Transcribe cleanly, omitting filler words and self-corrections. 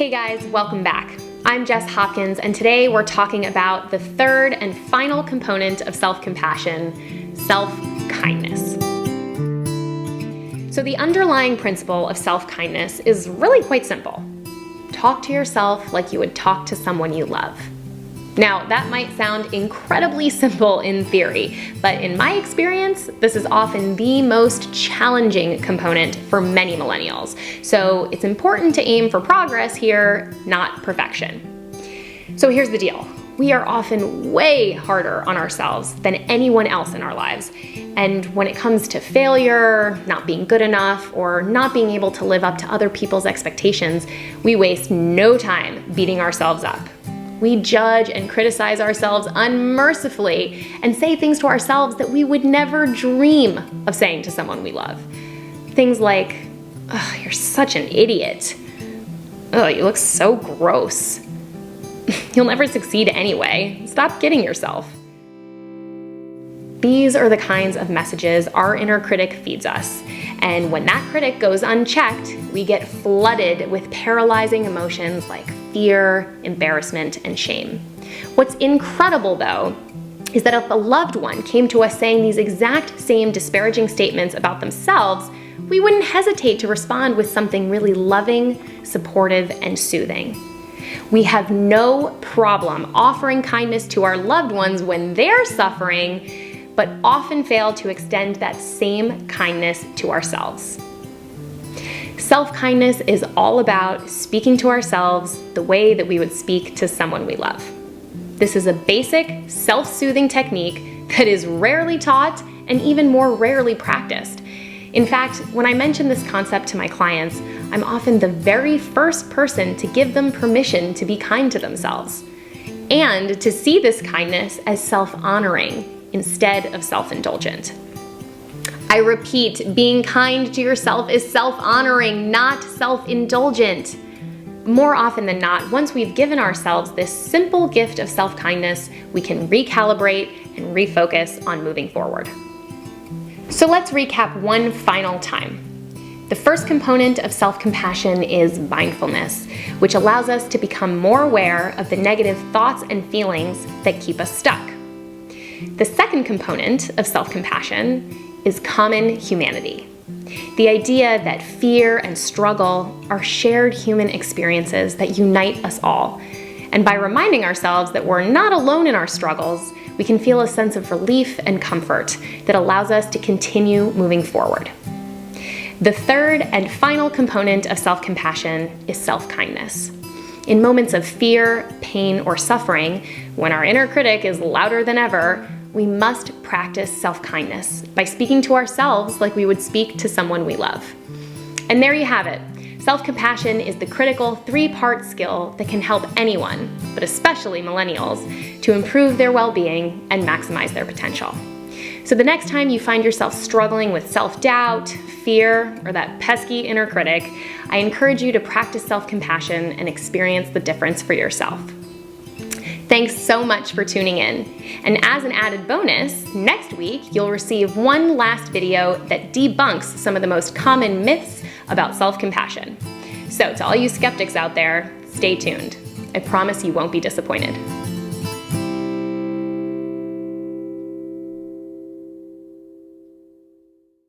Hey guys, welcome back. I'm Jess Hopkins, and today we're talking about the third and final component of self-compassion, self-kindness. So the underlying principle of self-kindness is really quite simple. Talk to yourself like you would talk to someone you love. Now, that might sound incredibly simple in theory, but in my experience, this is often the most challenging component for many millennials. So it's important to aim for progress here, not perfection. So here's the deal. We are often way harder on ourselves than anyone else in our lives. And when it comes to failure, not being good enough, or not being able to live up to other people's expectations, we waste no time beating ourselves up. We judge and criticize ourselves unmercifully and say things to ourselves that we would never dream of saying to someone we love. Things like, "Ugh, you're such an idiot. Ugh, you look so gross. You'll never succeed anyway. Stop kidding yourself." These are the kinds of messages our inner critic feeds us. And when that critic goes unchecked, we get flooded with paralyzing emotions like fear, embarrassment, and shame. What's incredible, though, is that if a loved one came to us saying these exact same disparaging statements about themselves, we wouldn't hesitate to respond with something really loving, supportive, and soothing. We have no problem offering kindness to our loved ones when they're suffering, but often fail to extend that same kindness to ourselves. Self-kindness is all about speaking to ourselves the way that we would speak to someone we love. This is a basic, self-soothing technique that is rarely taught and even more rarely practiced. In fact, when I mention this concept to my clients, I'm often the very first person to give them permission to be kind to themselves and to see this kindness as self-honoring instead of self-indulgent. I repeat, being kind to yourself is self-honoring, not self-indulgent. More often than not, once we've given ourselves this simple gift of self-kindness, we can recalibrate and refocus on moving forward. So let's recap one final time. The first component of self-compassion is mindfulness, which allows us to become more aware of the negative thoughts and feelings that keep us stuck. The second component of self-compassion is common humanity. The idea that fear and struggle are shared human experiences that unite us all. And by reminding ourselves that we're not alone in our struggles, we can feel a sense of relief and comfort that allows us to continue moving forward. The third and final component of self-compassion is self-kindness. In moments of fear, pain, or suffering, when our inner critic is louder than ever, we must practice self-kindness by speaking to ourselves like we would speak to someone we love. And there you have it. Self-compassion is the critical three-part skill that can help anyone, but especially millennials, to improve their well-being and maximize their potential. So the next time you find yourself struggling with self-doubt, fear, or that pesky inner critic, I encourage you to practice self-compassion and experience the difference for yourself. Thanks so much for tuning in. And as an added bonus, next week you'll receive one last video that debunks some of the most common myths about self-compassion. So to all you skeptics out there, stay tuned. I promise you won't be disappointed.